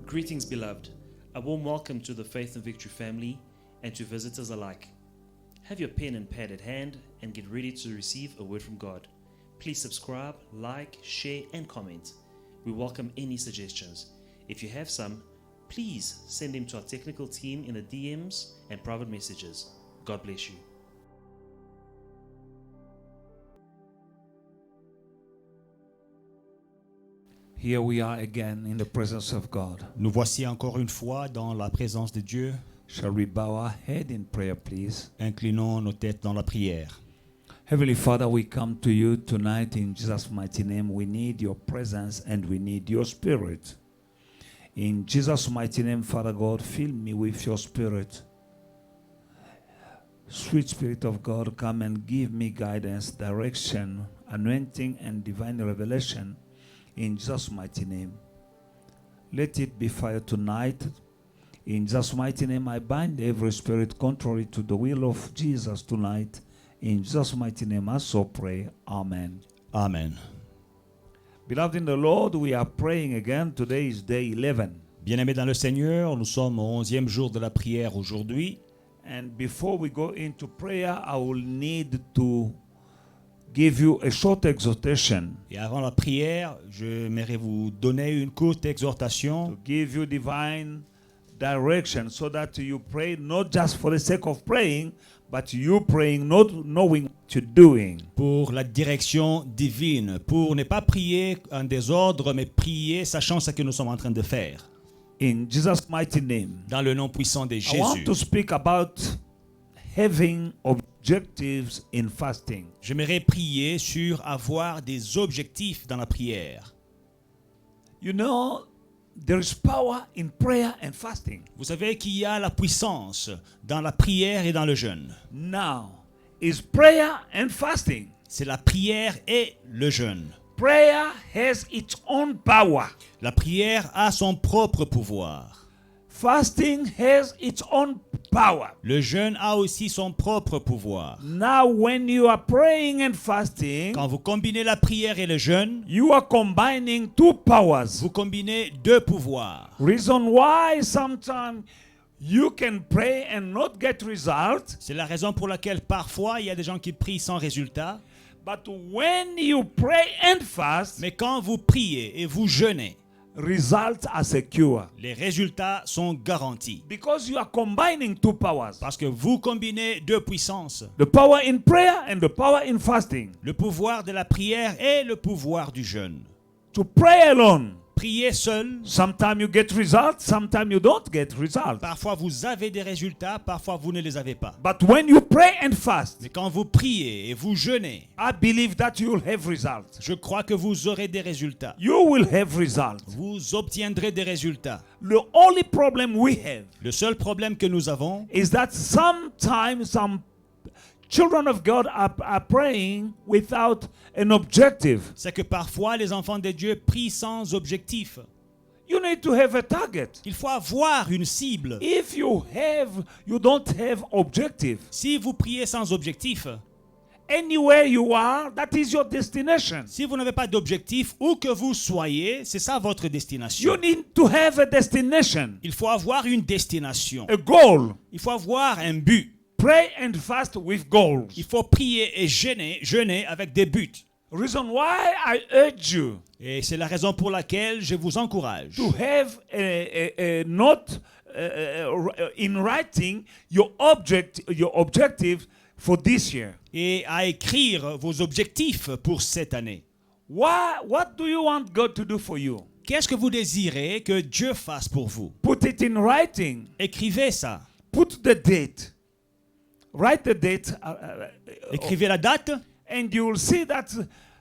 Greetings, beloved. A warm welcome to the Faith and Victory family and to visitors alike. Have your pen and pad at hand and get ready to receive a word from God. Please subscribe, like, share, and comment. We welcome any suggestions. If you have some, please send them to our technical team in the DMs and private messages. God bless you. Here we are again in the presence of God. Nous voici encore une fois dans la présence de Dieu. Shall we bow our head in prayer, please? Inclinons nos têtes dans la prière. Heavenly Father, we come to you tonight in Jesus' mighty name. We need your presence and we need your spirit. In Jesus' mighty name, Father God, fill me with your spirit. Sweet Spirit of God, come and give me guidance, direction, anointing, and divine revelation. In Jesus' mighty name. Let it be fire tonight. In Jesus' mighty name, I bind every spirit contrary to the will of Jesus tonight. In Jesus' mighty name, I so pray. Amen. Amen. Beloved in the Lord, we are praying again. Today is day 11. Bien-aimés dans le Seigneur, nous sommes au 11e jour de la prière aujourd'hui. And before we go into prayer, I will need to give you a short exhortation. Et avant la prière, j'aimerais vous donner une courte exhortation To give you divine direction so that you pray not just for the sake of praying, but you praying not knowing what you're doing. pour la direction divine, pour ne pas prier en désordre, mais prier sachant ce que nous sommes en train de faire. In Jesus' mighty name, Dans le nom puissant de I want Jésus. to speak about having objectives in fasting. J'aimerais prier sur avoir des objectifs dans la prière. You know, there is power in prayer and fasting. Vous savez qu'il y a la puissance dans la prière et dans le jeûne. Now, is prayer and fasting. C'est la prière et le jeûne. Prayer has its own power. La prière a son propre pouvoir. Fasting has its own power. Le jeûne a aussi son propre pouvoir. Now, when you are praying and fasting, Quand vous combinez la prière et le jeûne, you are combining two powers. vous combinez deux pouvoirs. Reason why sometimes you can pray and not get result, C'est la raison pour laquelle parfois il y a des gens qui prient sans résultat. but when you pray and fast, Mais quand vous priez et vous jeûnez, results are secure les résultats sont garantis. because you are combining two powers, Parce que vous combinez deux puissances. the power in prayer and the power in fasting. Le pouvoir de la prière et le pouvoir du jeûne. To pray alone, Priez seul. sometimes you get results, sometimes you don't get results. Parfois vous avez des résultats, parfois vous ne les avez pas. But when you pray and fast, Mais quand vous priez et vous jeûnez, I believe that you will have results. je crois que vous aurez des résultats. You will have results. Vous obtiendrez des résultats. The only problem we have Le seul problème que nous avons, is that sometimes some children of God are praying without an objective. c'est que parfois les enfants de Dieu prient sans objectif. You need to have a target. Il faut avoir une cible. If you don't have objective. Si vous priez sans objectif, Anywhere you are, that is your destination. si vous n'avez pas d'objectif, où que vous soyez, c'est ça votre destination. You need to have a destination, Il faut avoir une destination. a goal. Il faut avoir un but. Pray and fast with goals. Il faut prier et jeûner avec des buts. Reason why I urge you Et c'est la raison pour laquelle je vous encourage to have a note in writing your objective for this year. et à écrire vos objectifs pour cette année. What do you want God to do for you? Qu'est-ce que vous désirez que Dieu fasse pour vous? Put it in writing. Écrivez ça. Put the date. Write the date. Écrivez la date And you will see that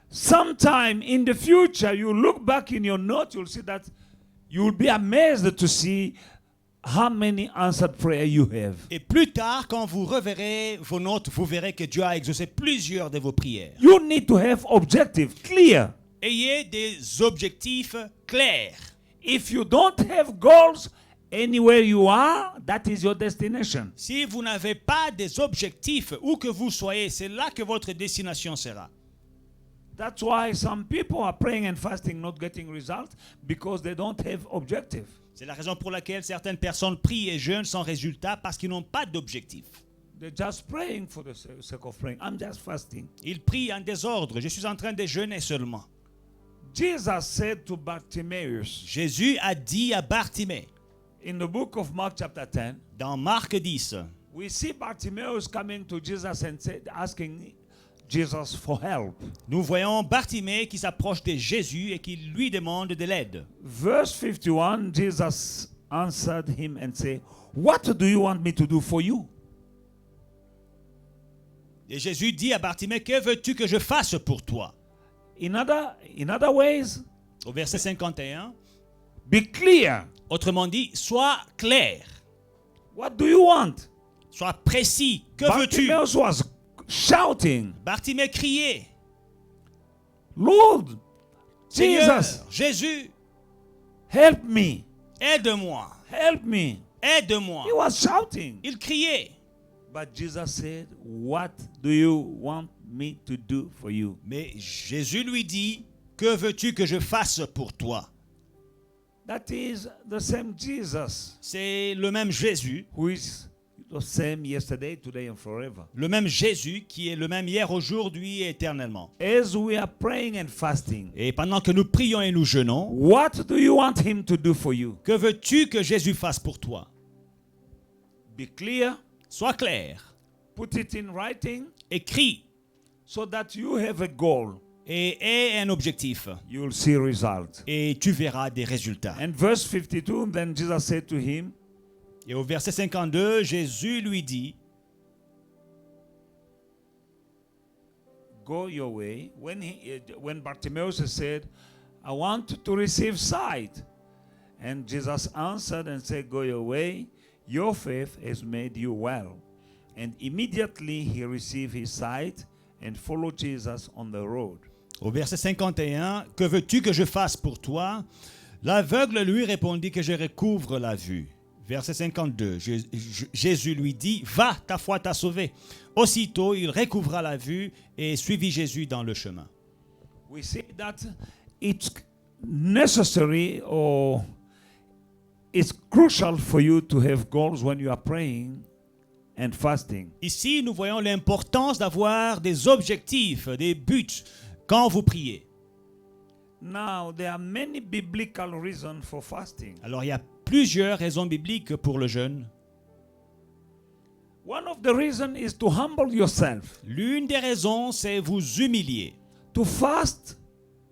sometime in the future, you look back in your note, you'll see that you will be amazed to see how many answered prayer you have. et plus tard, quand vous reverrez vos notes, vous verrez que Dieu a exaucé plusieurs de vos prières. You need to have objective, clear. Ayez des objectifs clairs. If you don't have goals, anywhere you are, that is your destination. Si vous n'avez pas des objectifs, où que vous soyez, c'est là que votre destination sera. That's why some people are praying and fasting, not getting results, because they don't have objective. C'est la raison pour laquelle certaines personnes prient et jeûnent sans résultat parce qu'ils n'ont pas d'objectif. They're just praying for the sake of praying. I'm just fasting. Ils prient en désordre. Je suis en train de jeûner seulement. Jesus said to Bartimaeus Jésus a dit à Bartimée, in the book of Mark chapter 10, dans Marc 10, we see Bartimaeus coming to Jesus and asking Jesus for help. nous voyons Bartimée qui s'approche de Jésus et qui lui demande de l'aide. Verse 51, Jesus answered him and said, "What do you want me to do for you?" Et Jésus dit à Bartimée, que veux-tu que je fasse pour toi? In other ways, Au verset 51, be clear. autrement dit, sois clair, What do you want? sois précis. Que veux-tu? Bartimaeus was shouting, Bartimée criait, Lord, Seigneur, Jesus, Jésus, help me, aide-moi, help me. aide-moi. He was shouting. Il criait. But Jesus said, what do you want me to do for you? Mais Jésus lui dit, que veux-tu que je fasse pour toi? That is the same Jesus C'est le même Jésus, who is the same yesterday, today, and forever. le même Jésus qui est le même hier, aujourd'hui et éternellement. As we are praying and fasting, Et pendant que nous prions et nous jeûnons, what do you want him to do for you? que veux-tu que Jésus fasse pour toi? Be clear, Sois clair, put it in writing écris so that you have a goal. et aie un objectif. You'll see results. Et tu verras des résultats. And verse 52, then Jesus said to him, Et au verset 52, Jésus lui dit, go your way. When Bartimaeus said, I want to receive sight. And Jesus answered and said, go your way. Your faith has made you well. And immediately he received his sight and followed Jesus on the road. au verset 51, que veux-tu que je fasse pour toi? L'aveugle lui répondit que je recouvre la vue. Verset 52, Jésus lui dit, va, ta foi t'a sauvé. Aussitôt, il recouvra la vue et suivit Jésus dans le chemin. We see that it's necessary or it's crucial for you to have goals when you are praying and fasting. Ici, nous voyons l'importance d'avoir des objectifs, des buts quand vous priez. Now, there are many biblical reasons for fasting. Alors, il y a plusieurs raisons bibliques pour le jeûne. One of the reasons is to humble yourself. L'une des raisons, c'est vous humilier. To fast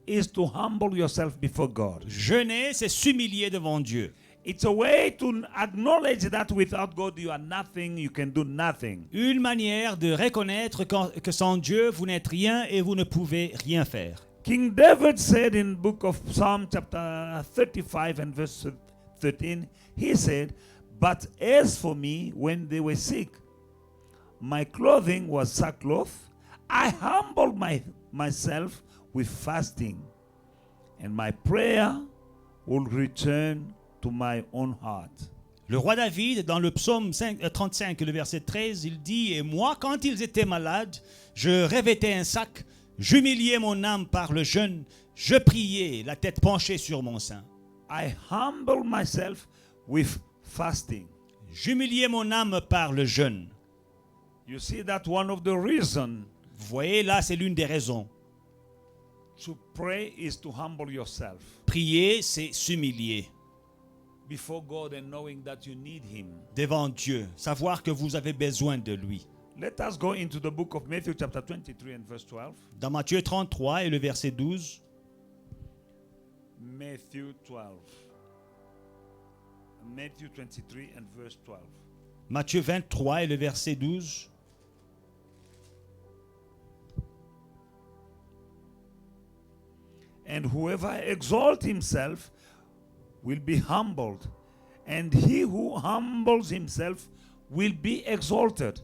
is to humble yourself before God. Jeûner, c'est s'humilier devant Dieu. It's a way to acknowledge that without God you are nothing, you can do nothing. Une manière de reconnaître que sans Dieu, vous n'êtes rien et vous ne pouvez rien faire. King David said in book of Psalm chapter 35 and verse 13, he said, but as for me, when they were sick, my clothing was sackcloth. I humbled myself with fasting, and my prayer will return to my own heart. Le roi David, dans le psaume 35, le verset 13, il dit, et moi, quand ils étaient malades, je revêtais un sac, j'humiliais mon âme par le jeûne, je priais, la tête penchée sur mon sein. I humble myself with fasting. J'humiliais mon âme par le jeûne. You see that one of the reasons Vous voyez, là, c'est l'une des raisons. to pray is to humble yourself Prier, c'est s'humilier before God and knowing that you need him. devant Dieu, savoir que vous avez besoin de lui. Let us go into the book of Matthew chapter 23 and verse 12. Dans Matthieu 33 et le verset 12, Matthew 12. Matthew 23 and verse 12. Matthieu 23 et le verset 12. And whoever exalts himself will be humbled, and he who humbles himself will be exalted.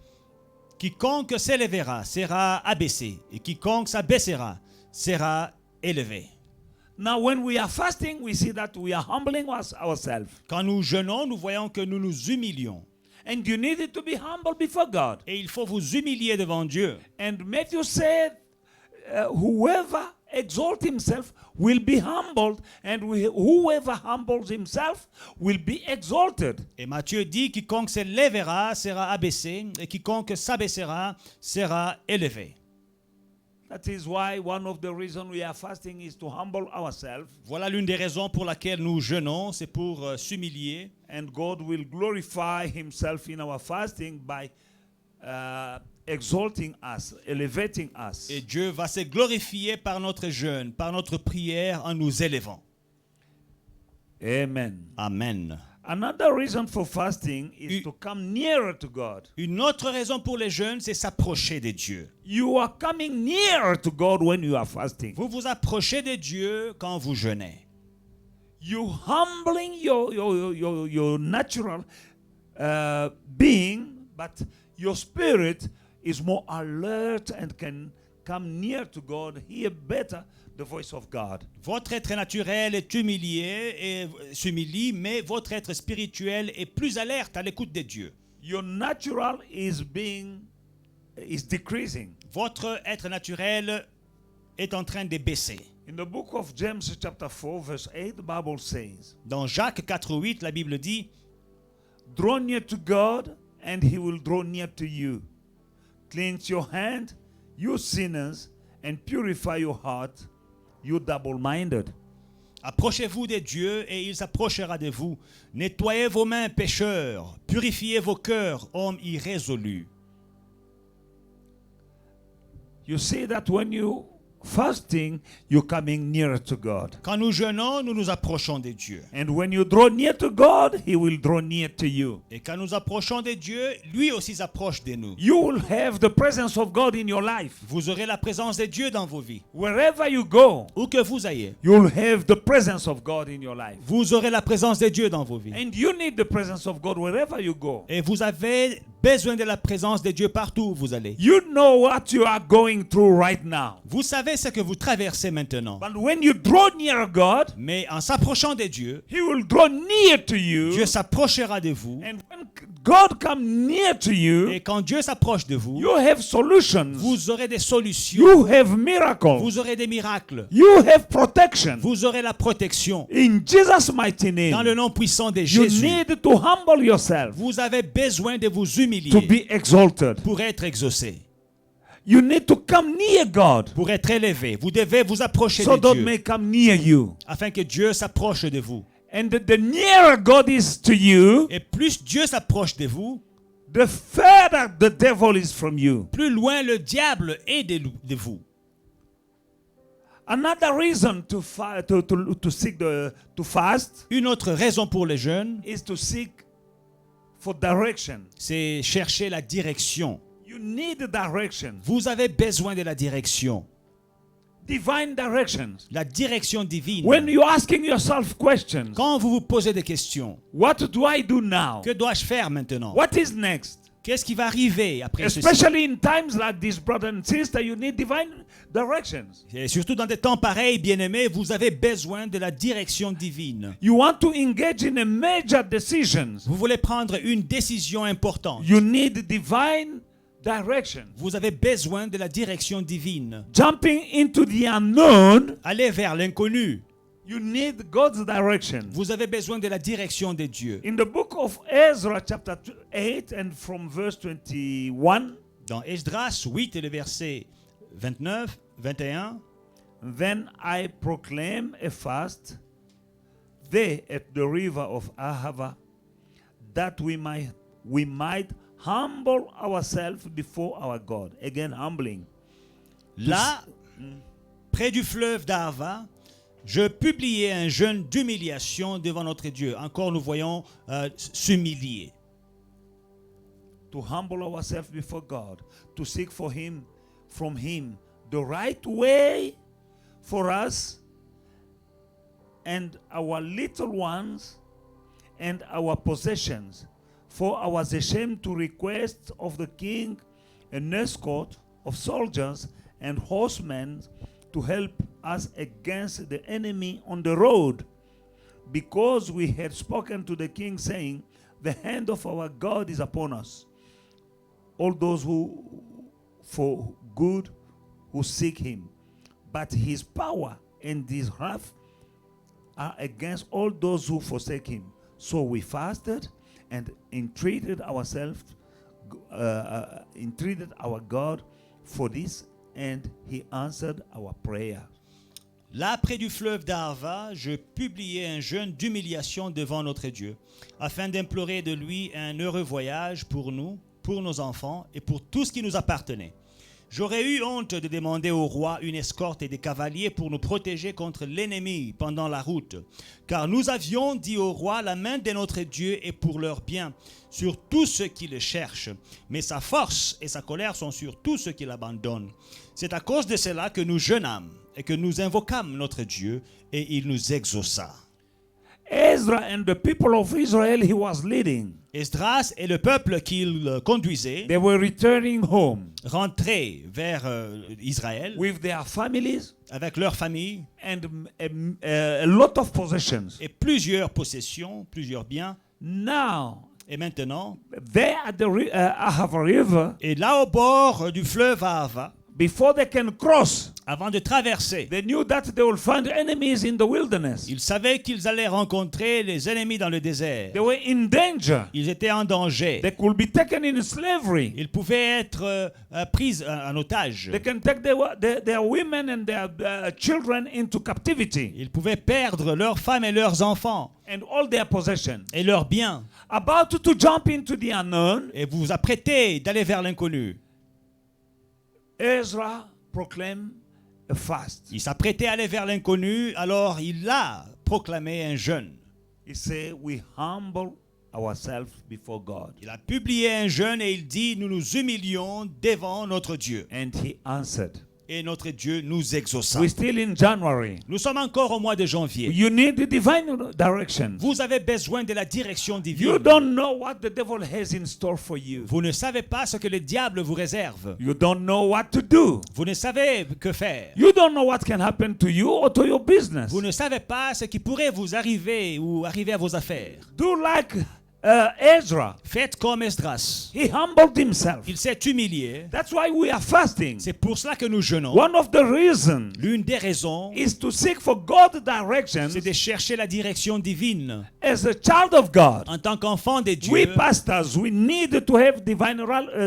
Quiconque s'élèvera sera abaissé, et quiconque s'abaissera sera élevé. Now, when we are fasting, we see that we are humbling ourselves. Quand nous jeûnons, nous voyons que nous nous humilions. And you need to be humble before God. Et il faut vous humilier devant Dieu. And Matthew said, whoever exalt himself will be humbled, and whoever humbles himself will be exalted. Et Matthieu dit, quiconque s'élèvera sera abaissé, et quiconque s'abaissera sera élevé. That is why one of the reasons we are fasting is to humble ourselves, Voilà l'une des raisons pour laquelle nous jeûnons, c'est pour s'humilier. and God will glorify himself in our fasting by exalting us, elevating us. Et Dieu va se glorifier par notre jeûne, par notre prière en nous élevant. Amen. Amen. Another reason for fasting is to come nearer to God. Une autre raison pour les jeûnes, c'est s'approcher de Dieu. You are coming nearer to God when you are fasting. Vous vous approchez de Dieu quand vous jeûnez. You humbling your natural being, but your spirit is more alert and can come near to God, hear better the voice of God. Votre être naturel est humilié et s'humilie, mais votre être spirituel est plus alerte à l'écoute de Dieu. Your natural is decreasing. Votre être naturel est en train de baisser. In the book of James chapter 4 verse 8, the Bible says, Dans Jacques 4:8, la Bible dit, draw near to God and he will draw near to you. Cleanse your hand, you sinners, and purify your heart, you double-minded. approchez-vous de Dieu et il s'approchera de vous. Nettoyez vos mains, pécheurs. Purifiez vos cœurs, hommes irrésolus. You see that when you fasting, you're coming nearer to God. Quand nous jeûnons, nous nous approchons de Dieu. And when you draw near to God, he will draw near to you. Et quand nous approchons de Dieu, lui aussi s'approche de nous. You will have the presence of God in your life. Vous aurez la présence de Dieu dans vos vies. Wherever you go, Où que vous ayez, you'll have the presence of God in your life. vous aurez la présence de Dieu dans vos vies. And you need the presence of God wherever you go. Et vous avez besoin de la présence de Dieu partout où vous allez. You know what you are going through right now. Vous savez ce que vous traversez maintenant. But when you draw near God, Mais en s'approchant de Dieu, he will draw near to you. Dieu s'approchera de vous. And when God comes near to you, Et quand Dieu s'approche de vous, you have solutions. vous aurez des solutions. You have miracles. Vous aurez des miracles. You have protection. Vous aurez la protection. In Jesus' mighty name, Dans le nom puissant de you Jésus, need to humble yourself vous avez besoin de vous to humilier be exalted. pour être exaucé, You need to come near God pour être élevé. Vous devez vous approcher so de God Dieu may come near you. afin que Dieu s'approche de vous. And the nearer God is to you, Et plus Dieu s'approche de vous, the further the devil is from you. plus loin le diable est de vous. Another reason to fast Une autre raison pour les jeûnes, is to seek for direction. c'est chercher la direction. You need direction, Vous avez besoin de la direction. divine directions. La direction divine. When you're asking yourself questions, Quand vous vous posez des questions, what do I do now? que dois-je faire maintenant? What is next? Qu'est-ce qui va arriver après ceci? Especially in times like this, brother and sister, you need divine directions. Et surtout dans des temps pareils, bien-aimés, vous avez besoin de la direction divine. You want to engage in a major decisions. Vous voulez prendre une décision importante. You need divine direction. Vous avez besoin de la direction divine. Jumping into the unknown, Allez vers l'inconnu. you need God's direction. Vous avez besoin de la direction de Dieu. In the book of Ezra, chapter 8, and from verse 21, Dans Esdras 8 et le verset 29, 21, then I proclaim a fast there at the river of Ahava, that we might humble ourselves before our God. Again, humbling. là, près du fleuve d'Ahava, je publiai un jeûne d'humiliation devant notre Dieu. Encore nous voyons s'humilier. To humble ourselves before God, to seek from Him the right way for us and our little ones and our possessions. For I was ashamed to request of the king an escort of soldiers and horsemen to help us against the enemy on the road, because we had spoken to the king, saying, the hand of our God is upon us, all those who for good who seek him. But his power and his wrath are against all those who forsake him. So we fasted and entreated our God for this, and he answered our prayer. Là, près du fleuve d'Arva, je publiai un jeûne d'humiliation devant notre Dieu, afin d'implorer de lui un heureux voyage pour nous, pour nos enfants et pour tout ce qui nous appartenait. J'aurais eu honte de demander au roi une escorte et des cavaliers pour nous protéger contre l'ennemi pendant la route, car nous avions dit au roi, la main de notre Dieu est pour leur bien, sur tous ceux qui le cherchent, mais sa force et sa colère sont sur tous ceux qui l'abandonnent. C'est à cause de cela que nous jeûnâmes et que nous invoquâmes notre Dieu, et il nous exauça. Ezra and the people of Israel he was leading, Esdras et le peuple qu'il conduisait they were returning home rentraient vers Israël with their families avec leur famille and a lot of possessions. et plusieurs possessions, plusieurs biens. Now, Et maintenant, they at the Ahava River, et là au bord du fleuve Ahava, before they can cross, avant de traverser, they knew that they will find enemies in the wilderness. ils savaient qu'ils allaient rencontrer les ennemis dans le désert. They were in danger. Ils étaient en danger. They could be taken in slavery. Ils pouvaient être pris en otage. They can take their women and their children into captivity Ils pouvaient perdre leurs femmes et leurs enfants and all their possessions. et leurs biens. About to jump into the unknown, Et vous vous apprêtez d'aller vers l'inconnu. Ezra proclaimed a fast. Il s'apprêtait à aller vers l'inconnu, alors il a proclamé un jeûne. He said, we humble ourselves before God. Il a publié un jeûne et il dit, nous nous humilions devant notre Dieu. And he answered. Et notre Dieu nous exauça. We're still in January. Nous sommes encore au mois de janvier. You need the divine direction. Vous avez besoin de la direction You divine. don't know what the devil has in store for you. Vous ne savez pas ce que le diable vous réserve. You don't know what to do. Vous ne savez que faire. You don't know what can happen to you or to your business. Vous ne savez pas ce qui pourrait vous arriver ou arriver à vos affaires. Do like Ezra. Faites comme Esdras. He humbled himself. Il s'est humilié. That's why we are fasting. C'est pour cela que nous jeûnons. One of the reasons L'une des raisons, is to seek for God's direction c'est de chercher la direction divine. as a child of God. En tant qu'enfant de Dieu, We pastors, we need to have divine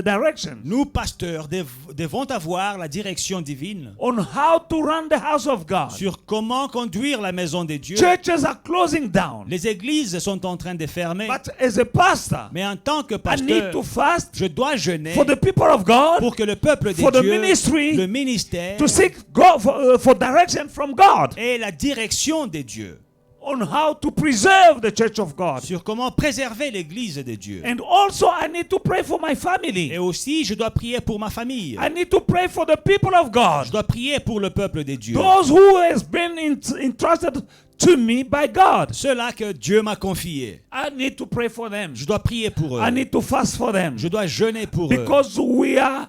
direction nous, pasteurs, devons avoir la direction divine on how to run the house of God. sur comment conduire la maison de Dieu. Churches are closing down. Les églises sont en train de fermer. But as a pastor, Mais en tant que I need to pasteur, fast je dois jeûner for the people of God pour que le peuple for de the Dieu, ministry, le ministère to seek God for direction from God et la direction de Dieu on how to preserve the church of God. sur comment préserver l'église de Dieu. And also I need to pray for my family. Et aussi, je dois prier pour ma famille. I need to pray for the people of Je God. dois prier pour le peuple de Dieu. Those who has been entrusted to me by God. Ceux-là que Dieu m'a confiés. I need to pray for them. Je dois prier pour eux. I need to fast for them. Je dois jeûner pour eux. Because we are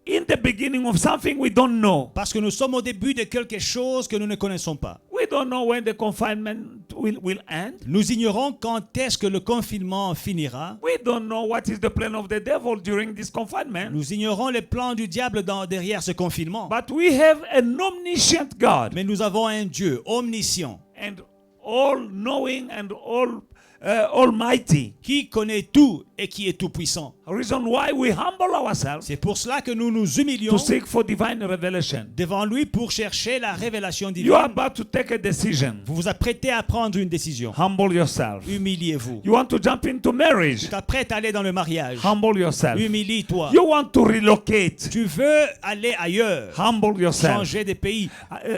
in the beginning of something we don't know. Parce que nous sommes au début de quelque chose que nous ne connaissons pas. We don't know when the confinement will end. Nous ignorons quand est-ce que le confinement finira. We don't know what is the plan of the devil during this confinement. Nous ignorons les plans du diable derrière ce confinement. But we have an omniscient God Mais nous avons un Dieu omniscient and all-knowing and almighty. qui connaît tout et qui est tout-puissant. Reason why we humble ourselves C'est pour cela que nous nous humilions to seek for divine revelation. devant lui pour chercher la révélation You are divine. about to take a decision. Vous vous apprêtez à prendre une décision. Humble yourself. Humiliez-vous. You want to jump into marriage. Tu t'apprêtes à aller dans le mariage. Humble yourself. Humilie-toi. You want to relocate. Tu veux aller ailleurs. Humble yourself. Changer de pays.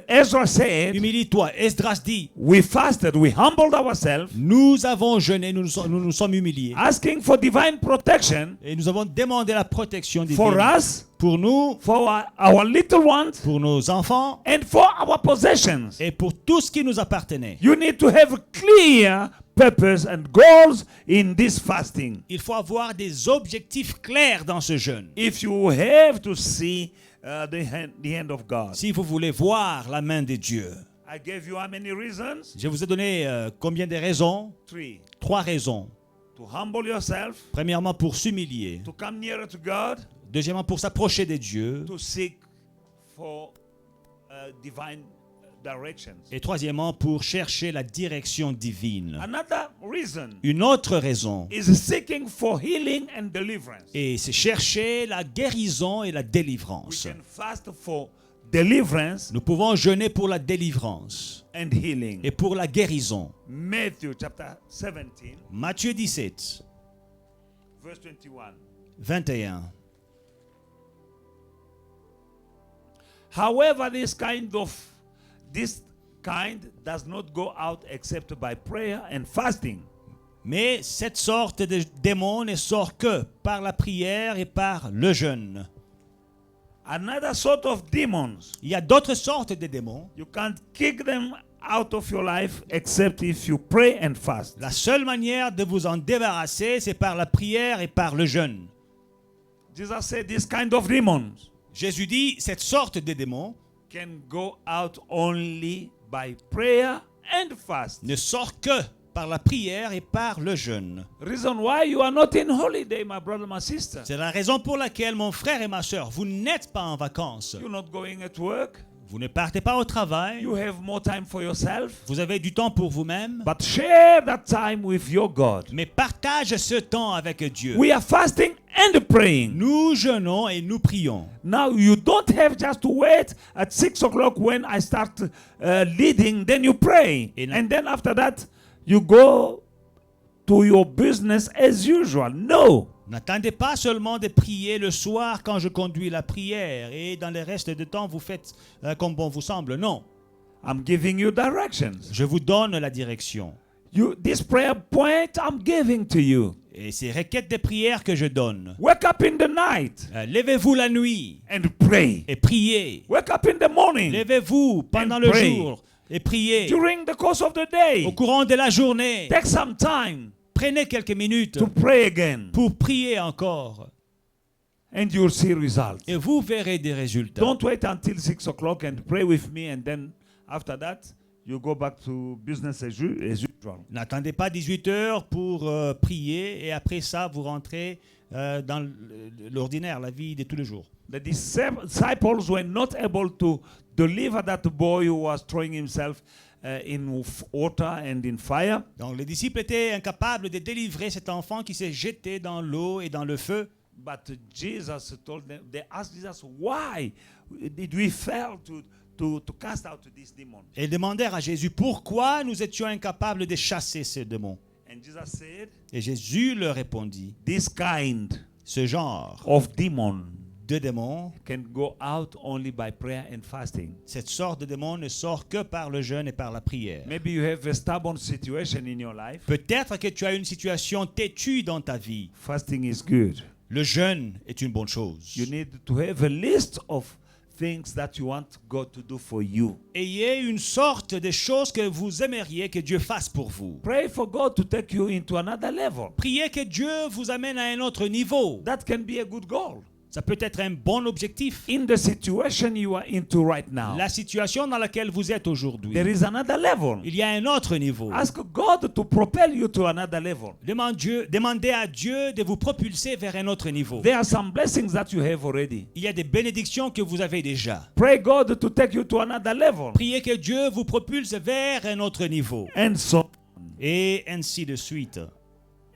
Ezra said, Humilie-toi. Esdras dit, we fasted, we humbled ourselves, nous avons jeûné, nous nous sommes humiliés. asking for divine protection Et nous avons demandé la protection for divine us, pour nous, for our little ones, pour nos enfants and for our possessions. et pour tout ce qui nous appartenait. You need to have clear purpose and goals in this fasting. Il faut avoir des objectifs clairs dans ce jeûne. If you have to see the hand of God. Si vous voulez voir la main de Dieu. I gave you how many reasons? Je vous ai donné combien de raisons? 3 raisons. To humble yourself, Premièrement, pour s'humilier. to come nearer to God, Deuxièmement, pour s'approcher de Dieu. to seek for divine directions. Et troisièmement, pour chercher la direction divine. Another reason Une autre raison, is seeking for healing and deliverance. et c'est chercher la guérison et la We délivrance. can fast for deliverance Nous pouvons jeûner pour la délivrance and healing. et pour la guérison. Matthew chapter 17, Matthieu 17, verse 21. 21. However, this kind does not go out except by prayer and fasting. Mais cette sorte de démon ne sort que par la prière et par le jeûne. Another sort of demons, Il y a d'autres sortes de démons. you can't kick them out of your life except if you pray and fast. La seule manière de vous en débarrasser, c'est par la prière et par le jeûne. Jesus said this kind of demons Jésus dit, cette sorte de démon can go out only by prayer and fast. ne sort que par la prière et par le jeûne. Reason why you are not in holiday, my brother, my sister. C'est la raison pour laquelle, mon frère et ma soeur, vous n'êtes pas en vacances. You're not going at work. Vous ne partez pas au travail. You have more time for yourself. Vous avez du temps pour vous-même. But share that time with your God. Mais partage ce temps avec Dieu. We are fasting and praying. Nous jeûnons et nous prions. Now you don't have just to wait at 6 o'clock when I start leading, then you pray. And then after that, you go to your business as usual. No. N'attendez pas seulement de prier le soir quand je conduis la prière et dans le reste du temps vous faites comme bon vous semble. Non, I'm giving you directions. je vous donne la direction. This prayer point I'm giving to you. Et ces requêtes de prière que je donne. Wake up in the night Levez-vous la nuit and pray. et priez. Wake up in the morning Levez-vous pendant And le pray. jour et priez. during the course of the day. Au courant de la journée, Take some time prenez quelques minutes to pray again pour prier encore. and you'll see results. Et vous verrez des résultats. Don't wait until 6 o'clock and pray with me, and then after that you go back to business as usual. N'attendez pas 18 heures pour prier et après ça, vous rentrez dans l'ordinaire, la vie de tous les jours. The disciples were not able to deliver that boy who was throwing himself in water and in fire. Donc les disciples étaient incapables de délivrer cet enfant qui s'est jeté dans l'eau et dans le feu. But Jesus told them, they asked Jesus, why did we fail to cast out this demon? Et ils demandèrent à Jésus pourquoi nous étions incapables de chasser ce démon. And Jesus said, Et Jésus leur répondit, this kind ce genre of demon de démon, can go out only by prayer and fasting. cette sorte de démon ne sort que par le jeûne et par la prière. Maybe you have a stubborn situation in your life. Peut-être que tu as une situation têtue dans ta vie. Fasting is good. Le jeûne est une bonne chose. You need to have a list of things that you want God to do for you. Ayez une sorte de choses que vous aimeriez que Dieu fasse pour vous. Pray for God to take you into another level. Priez que Dieu vous amène à un autre niveau. That can be a good goal. Ça peut être un bon objectif. In the situation you are into right now, La situation dans laquelle vous êtes aujourd'hui, there is another level. il y a un autre niveau. Ask God to propel you to another level. Demandez à Dieu de vous propulser vers un autre niveau. There are some blessings that you have already. Il y a des bénédictions que vous avez déjà. Pray God to take you to another level. Priez que Dieu vous propulse vers un autre niveau. And so, Et ainsi de suite.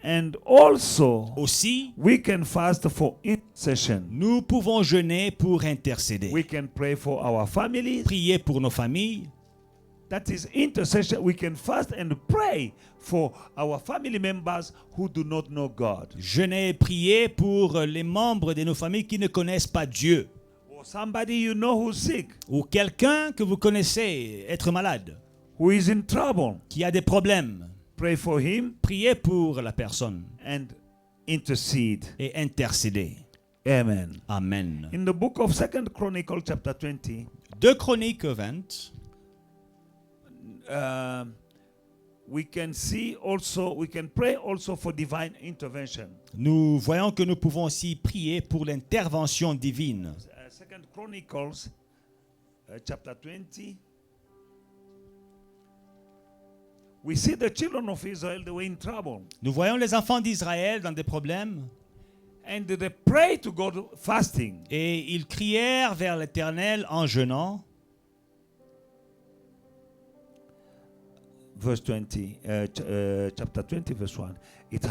and also, Aussi, we can fast for intercession. nous pouvons jeûner pour intercéder. We can pray for our families. Prier pour nos familles. That is intercession. We can fast and pray for our family members who do not know God. Jeûner et prier pour les membres de nos familles qui ne connaissent pas Dieu. Or somebody you know who's sick, Ou quelqu'un que vous connaissez être malade, who is in trouble. qui a des problèmes. Pray for him Priez pour la personne and intercede. et intercéder. Amen. Amen. In the book of 2 Chronicles chapter 20, 2 Chroniques 20, we can pray also for divine intervention. nous voyons que nous pouvons aussi prier pour l'intervention divine. 2 Chronicles chapter 20. We see the children of Israel, they were in trouble. Nous voyons les enfants d'Israël dans des problèmes And they prayed to God fasting. et ils crièrent vers l'Éternel en jeûnant. verse 20, chapter 20, verse 1. It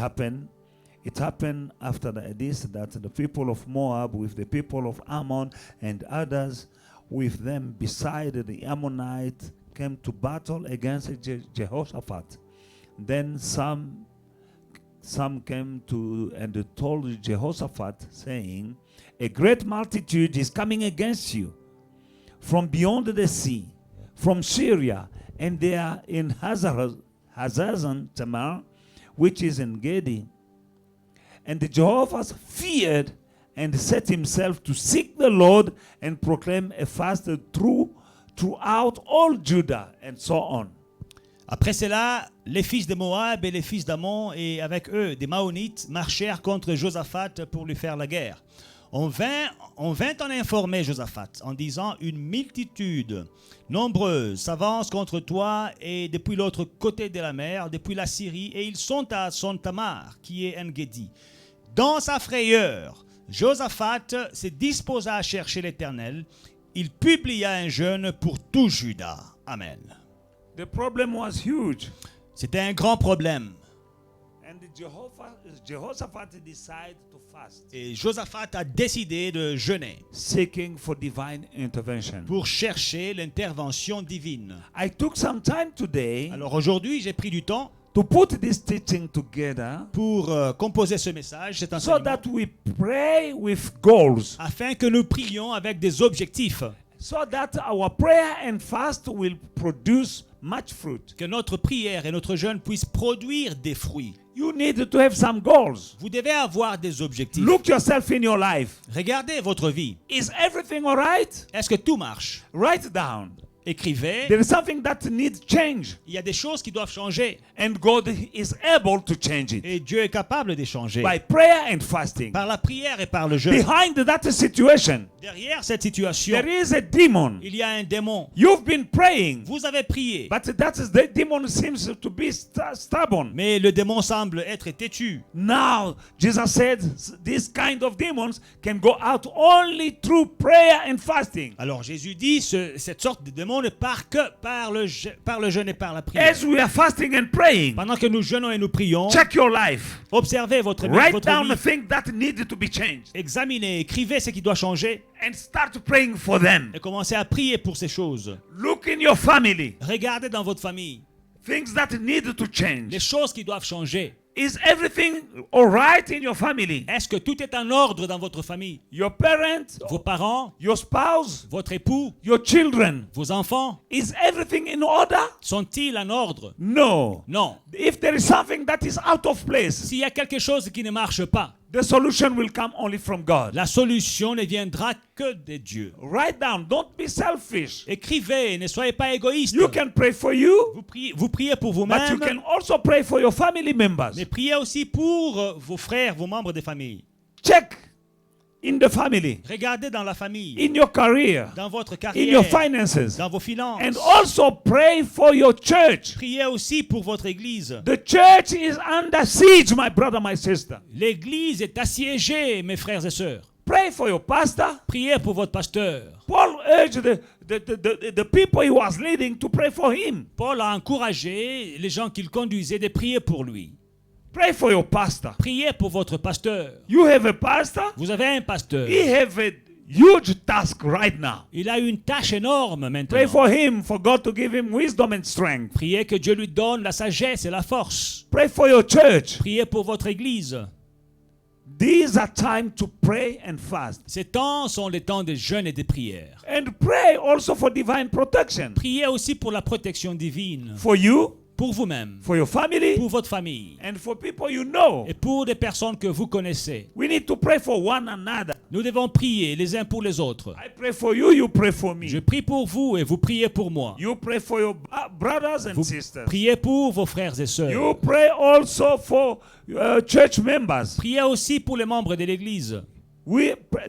happened after this that the people of Moab with the people of Ammon and others with them beside the Ammonites came to battle against Jehoshaphat. Then some came to and told Jehoshaphat, saying, a great multitude is coming against you from beyond the sea, from Syria, and they are in Hazazon Tamar, which is in Gedi. And Jehoshaphat feared and set himself to seek the Lord and proclaim a fast throughout all Judah, and so on. Après cela, les fils de Moab et les fils d'Ammon et avec eux des Maonites marchèrent contre Josaphat pour lui faire la guerre. On vint en informer Josaphat en disant, une multitude nombreuse s'avance contre toi et depuis l'autre côté de la mer, depuis la Syrie, et ils sont à Son Tamar, qui est En-Gedi. Dans sa frayeur, Josaphat se disposa à chercher l'Éternel. Il publia un jeûne pour tout Juda. Amen. The problem was huge. C'était un grand problème. And Jehoshaphat decided to fast, Et Josaphat a décidé de jeûner seeking for divine intervention. pour chercher l'intervention divine. I took some time today Alors aujourd'hui, j'ai pris du temps to put this teaching together pour composer ce message, cet so enseignement, that we pray with goals, afin que nous prions avec des objectifs, so that our prayer and fast will produce much fruit. que notre prière et notre jeûne puissent produire des fruits. You need to have some goals. Vous devez avoir des objectifs. Look yourself in your life. Regardez votre vie. Is everything all right? Est-ce que tout marche? Write down. Écrivez. There is something that needs change, Il y a des choses qui doivent changer. and God is able to change it Et Dieu est capable de changer. by prayer and fasting. Par la prière et par le jeûne. Behind that situation, Derrière cette situation, there is a demon. il y a un démon. You've been praying, Vous avez prié, but the demon seems to be stubborn. mais le démon semble être têtu. Now, Jesus said this kind of demons can go out only through prayer and fasting. Alors Jésus dit, cette sorte de démon ne part que par le jeûne et par la prière. As we are fasting and praying, Pendant que nous jeûnons et nous prions, check your life. observez votre vie, Write votre down the vie. things that need to be changed Examinez, écrivez ce qui doit changer and start praying for them. et commencez à prier pour ces choses. Look in your family, Regardez dans votre famille things that need to les change. choses qui doivent changer. Is everything all right in your family? Est-ce que tout est en ordre dans votre famille? Your parents, Vos parents, your spouse, votre époux, your children. vos enfants, Is everything in order? sont-ils en ordre? No. Non. If there is something that is out of place, S'il y a quelque chose qui ne marche pas, the solution will come only from God. la solution ne viendra que de Dieu. Write down. Don't be selfish. Écrivez, ne soyez pas égoïste. You can pray for you, Vous priez pour but you vous-même, can also pray for your family members. mais priez aussi pour vos frères, vos membres de famille. Check in the family, Regardez dans la famille, in your career, dans votre in carrière, your finances, dans vos finances. and also pray for your church. Priez aussi pour votre église. The church is under siege, my brother, my sister. L'église est assiégée, mes frères et sœurs. Pray for your pastor. Priez pour votre pasteur. Paul urged the people he was leading to pray for him. Paul a encouragé les gens qu'il conduisait de prier pour lui. Pray for your pastor. Priez pour votre pasteur. You have a pastor. Vous avez un pasteur. He have a huge task right now. Il a une tâche énorme maintenant. Pray for him, for God to give him wisdom and strength. Priez que Dieu lui donne la sagesse et la force. Pray for your church. Priez pour votre église. These are time to pray and fast. Ces temps sont les temps de jeûne et de prière. And pray also for divine protection. Priez aussi pour la protection divine. For you, Pour vous-même, for your family, pour votre famille and for people you know. et pour des personnes que vous connaissez. We need to pray for one another. Nous devons prier les uns pour les autres. I pray for you, you pray for me. Je prie pour vous et vous priez pour moi. You pray for your brothers and Vous sisters. priez pour vos frères et sœurs. You pray also for church members. Priez aussi pour les membres de l'Église.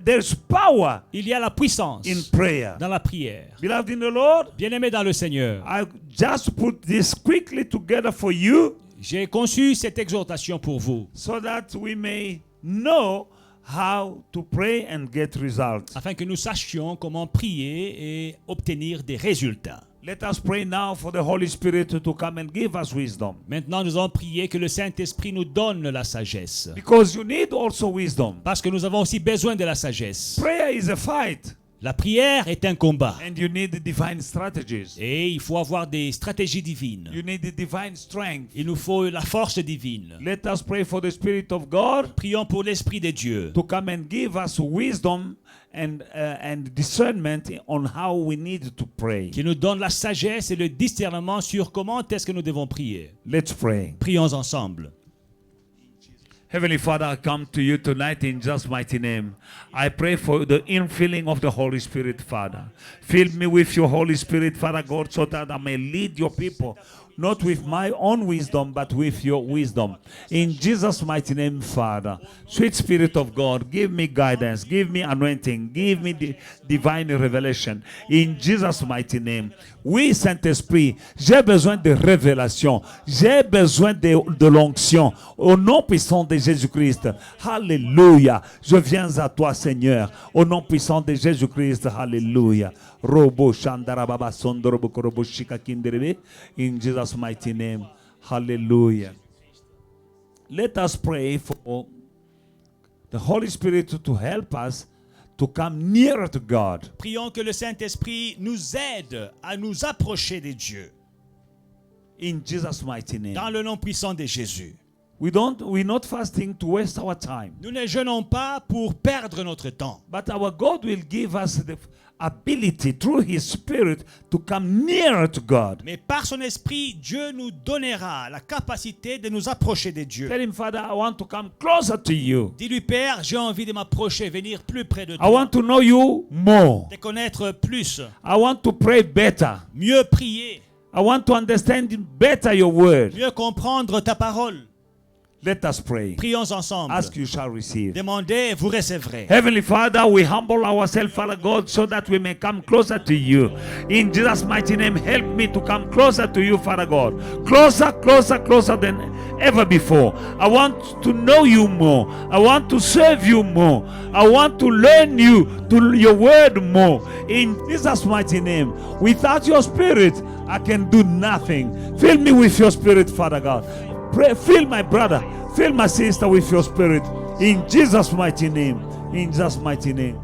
There's power Il y a la puissance in prayer. dans la prière. Beloved in the Lord, Bien-aimés dans le Seigneur, I just put this quickly together for you j'ai conçu cette exhortation pour vous, so that we may know how to pray and get results. afin que nous sachions comment prier et obtenir des résultats. Let us pray now for the Holy Spirit to come and give us wisdom. Maintenant, nous allons prier que le Saint-Esprit nous donne la sagesse. Because you need also wisdom. Parce que nous avons aussi besoin de la sagesse. Prayer is a fight. La prière est un combat. And you need divine strategies. Et il faut avoir des stratégies divines. You need divine strength. Il nous faut la force divine. Let us pray for the Spirit of God Prions pour l'Esprit de Dieu. to come and give us wisdom and discernment on how we need to pray. Qui nous donne la sagesse et le discernement sur comment est-ce que nous devons prier. Let's pray. Prions ensemble. Heavenly Father, I come to you tonight in Jesus' mighty name. I pray for the infilling of the Holy Spirit, Father. Fill me with your Holy Spirit, Father God, so that I may lead your people, not with my own wisdom, but with your wisdom. In Jesus' mighty name, Father. Sweet Spirit of God, give me guidance, give me anointing, give me the divine revelation. In Jesus' mighty name. Oui, Saint-Esprit, j'ai besoin de révélation. J'ai besoin de l'onction. Au nom puissant de Jésus-Christ. Alléluia. Je viens à toi, Seigneur. Au nom puissant de Jésus-Christ. Alléluia. Robo Shandarababa Sondorobo Korobo Shika Kinderebe. In Jesus' mighty name. Hallelujah. Let us pray for the Holy Spirit to help us to come nearer to God. Prions que le Saint-Esprit nous aide à nous approcher de Dieu. In Jesus' mighty name. Dans le nom puissant de Jésus. We're not fasting to waste our time. Nous ne jeûnons pas pour perdre notre temps. But our God will give us the ability through His Spirit to come nearer to God. Mais par son esprit, Dieu nous donnera la capacité de nous approcher de Dieu. Tell Him, Father, I want to come closer to you. Dis-lui, Père, j'ai envie de m'approcher, venir plus près de I toi. want to know you more. De connaître plus, I want to pray better. mieux prier, I want to understand better your word. mieux comprendre ta parole. Let us pray. Prions ensemble. Ask, you shall receive. Demandez et vous recevrez. Heavenly Father, we humble ourselves, Father God, so that we may come closer to you. In Jesus' mighty name, help me to come closer to you, Father God. Closer, closer, closer than ever before. I want to know you more. I want to serve you more. I want to learn your word more. In Jesus' mighty name. Without your spirit, I can do nothing. Fill me with your spirit, Father God. Pray, fill my brother, fill my sister with your spirit. In Jesus' mighty name. In Jesus' mighty name.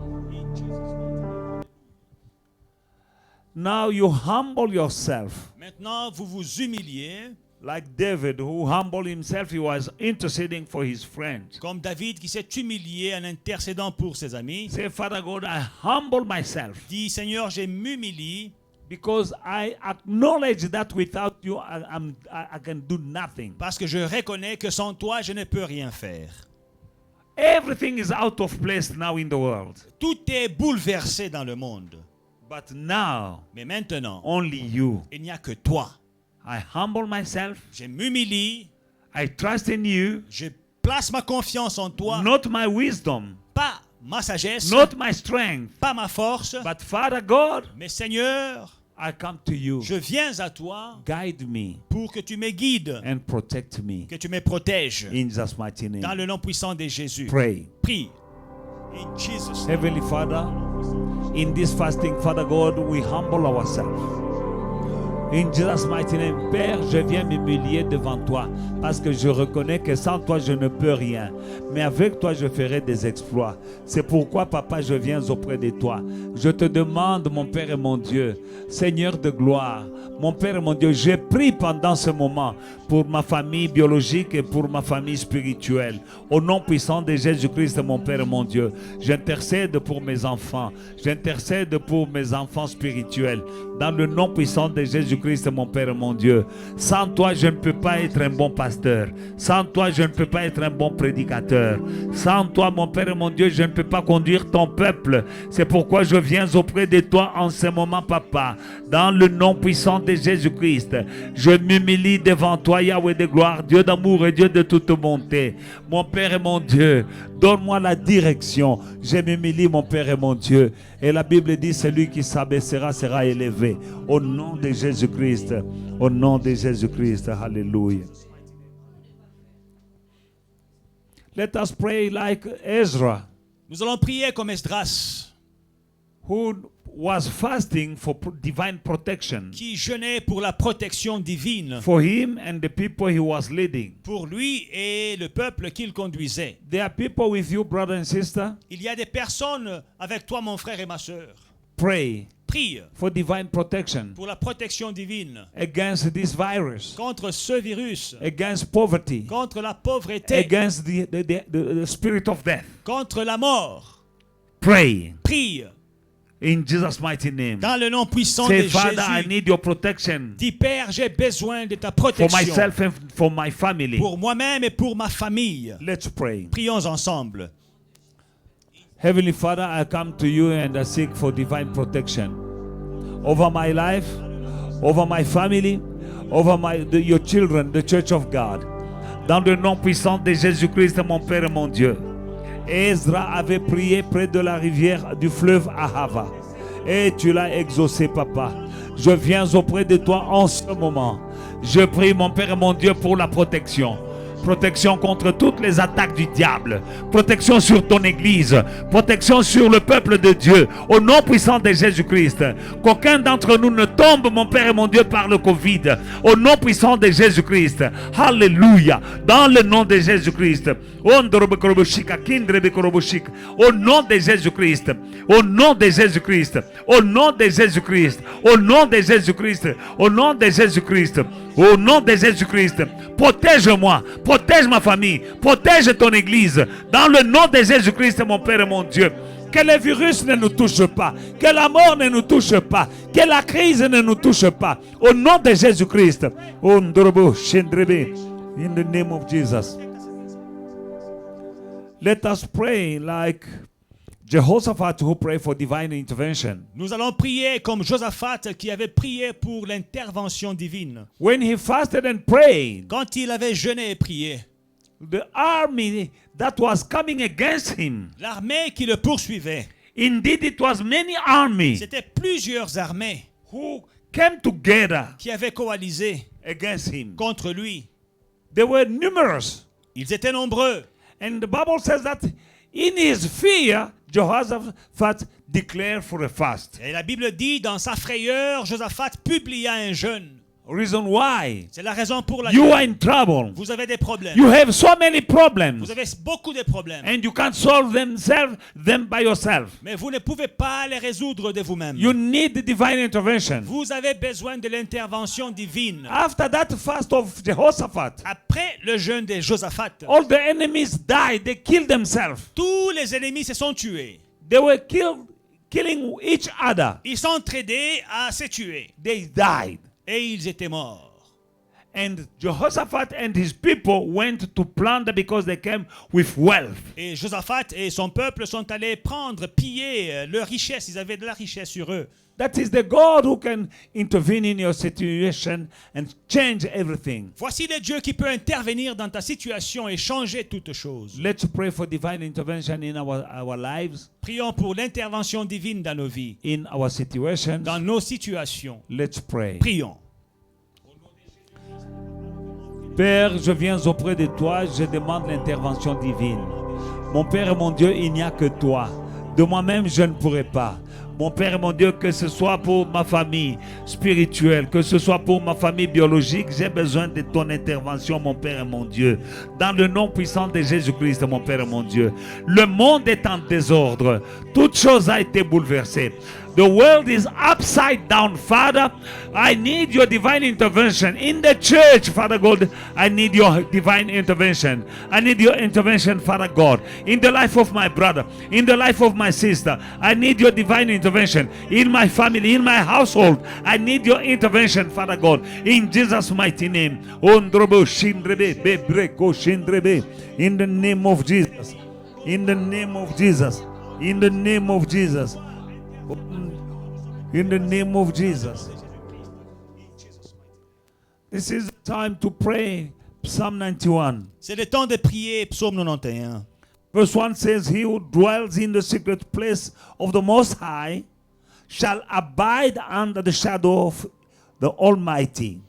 Now you humble yourself. Maintenant, vous vous humiliez, Like David, who humbled himself, he was interceding for his friends. comme David qui s'est humilié en intercédant pour ses amis. Say, Father God, I humble myself Dit, Seigneur, je m'humilie because I acknowledge that without you, I can do nothing. parce que je reconnais que sans toi, je ne peux rien faire. Everything is out of place now in the world. Tout est bouleversé dans le monde. But now, Mais maintenant, only you. il n'y a que toi. I humble myself. Je m'humilie, I trust in you. je place ma confiance en toi. Not my wisdom, Pas ma sagesse, not my strength, pas ma force, but Father God, mais Seigneur, I come to you. je viens à toi Guide me pour que tu me guides, and protect me. que tu me protèges. In Jesus' mighty name. Dans le nom puissant de Jésus. Pray. Prie. In Jesus' name. Heavenly Father, in this fasting, Father God, we humble ourselves. In Jesus' mighty name, Père, je viens m'humilier devant toi parce que je reconnais que sans toi, je ne peux rien. Mais avec toi, je ferai des exploits. C'est pourquoi, Papa, je viens auprès de toi. Je te demande, mon Père et mon Dieu, Seigneur de gloire, mon Père et mon Dieu, j'ai prié pendant ce moment pour ma famille biologique et pour ma famille spirituelle. Au nom puissant de Jésus-Christ, mon Père et mon Dieu, j'intercède pour mes enfants. J'intercède pour mes enfants spirituels. Dans le nom puissant de Jésus-Christ, mon Père et mon Dieu. Sans toi, je ne peux pas être un bon pasteur. Sans toi, je ne peux pas être un bon prédicateur. Sans toi, mon Père et mon Dieu, je ne peux pas conduire ton peuple. C'est pourquoi je viens auprès de toi en ce moment, Papa. Dans le nom puissant de Jésus-Christ, je m'humilie devant toi, Yahweh de gloire, Dieu d'amour et Dieu de toute bonté. Mon Père et mon Dieu, donne-moi la direction. Je m'humilie, mon Père et mon Dieu. Et la Bible dit, celui qui s'abaissera sera élevé. Au nom de Jésus-Christ. Au nom de Jésus-Christ. Alléluia. Let us pray like Ezra, Nous allons prier comme Esdras, who was fasting for divine protection qui jeûnait pour la protection divine for him and the people he was leading. pour lui et le peuple qu'il conduisait. There are people with you, brother and sister. Il y a des personnes avec toi, mon frère et ma sœur. Pray Prie for divine protection pour la protection divine against this virus, contre ce virus, against poverty, contre la pauvreté, against the spirit of death. contre la mort. Pray Prie in Jesus' mighty name. dans le nom puissant Say, de Father, I Jésus. need your protection Dis, Père, j'ai besoin de ta for protection myself and for my family. pour moi-même et pour ma famille. Let's pray. Prions ensemble. Heavenly Father, I come to you and I seek for divine protection over my life, over my family, over your children, the Church of God. Dans le nom puissant de Jésus-Christ, mon Père et mon Dieu. Ezra avait prié près de la rivière du fleuve Ahava. Et tu l'as exaucé, Papa. Je viens auprès de toi en ce moment. Je prie, mon Père et mon Dieu, pour la protection. Protection contre toutes les attaques du diable. Protection sur ton église. Protection sur le peuple de Dieu. Au nom puissant de Jésus-Christ. Qu'aucun d'entre nous ne tombe, mon Père et mon Dieu, par le Covid. Au nom puissant de Jésus-Christ. Alléluia. Dans le nom de Jésus-Christ. Au nom de Jésus-Christ. Au nom de Jésus-Christ. Au nom de Jésus-Christ. Au nom de Jésus-Christ. Au nom de Jésus-Christ. Au nom de Jésus-Christ. Protège-moi. Protège ma famille. Protège ton église. Dans le nom de Jésus-Christ, mon Père et mon Dieu. Que le virus ne nous touche pas. Que la mort ne nous touche pas. Que la crise ne nous touche pas. Au nom de Jésus-Christ. In the name of Jesus. Let us pray like Jehoshaphat who prayed for divine intervention. Nous allons prier comme Josaphat qui avait prié pour l'intervention divine. When he fasted and prayed, Quand il avait jeûné et prié, the army that was coming against him, l'armée qui le poursuivait, indeed it was many armies c'était plusieurs armées who came together qui avaient coalisé against him. contre lui. They were numerous. Ils étaient nombreux. And the Bible says that in his fear, Jehoshaphat declared for a fast. Et la Bible dit, dans sa frayeur, Josaphat publia un jeûne. Reason why? C'est la raison pour You are laquelle in trouble. vous avez des problèmes. You have so many problems. Vous avez beaucoup de problèmes. And you can't solve them by yourself. Mais vous ne pouvez pas les résoudre de vous-même. You need divine intervention. Vous avez besoin de l'intervention divine. After that fast of Jehoshaphat, Après le jeûne de Josaphat, all the enemies died. They killed themselves. tous les ennemis se sont tués. They were killing each other. Ils s'entraidaient à se tuer. They died. Et ils étaient morts. And Jehoshaphat and his people went to plunder because they came with wealth. Et Josaphat et son peuple sont allés piller leur richesse. Ils avaient de la richesse sur eux. That is the God who can intervene in your situation and change everything. Voici le Dieu qui peut intervenir dans ta situation et changer toutes choses. Let's pray for divine intervention in our lives, Prions pour l'intervention divine dans nos vies, in our situations. dans nos situations. Let's pray. Prions. Père, je viens auprès de toi, je demande l'intervention divine. Mon Père et mon Dieu, il n'y a que toi. De moi-même, je ne pourrai pas. Mon Père et mon Dieu, que ce soit pour ma famille spirituelle, que ce soit pour ma famille biologique, j'ai besoin de ton intervention, mon Père et mon Dieu. Dans le nom puissant de Jésus-Christ, mon Père et mon Dieu. Le monde est en désordre. Toute chose a été bouleversée. The world is upside down, Father. I need your divine intervention. In the church, Father God, I need your divine intervention. I need your intervention, Father God. In the life of my brother, in the life of my sister, I need your divine intervention. In my family, in my household, I need your intervention, Father God. In Jesus' mighty name. In the name of Jesus. In the name of Jesus. In the name of Jesus. In the name of Jesus. This is the time to pray. Psalm 91. C'est le temps de prier, Psaume 91. Verse 1 says, He who dwells in the secret place of the Most High shall abide under the shadow of the Almighty.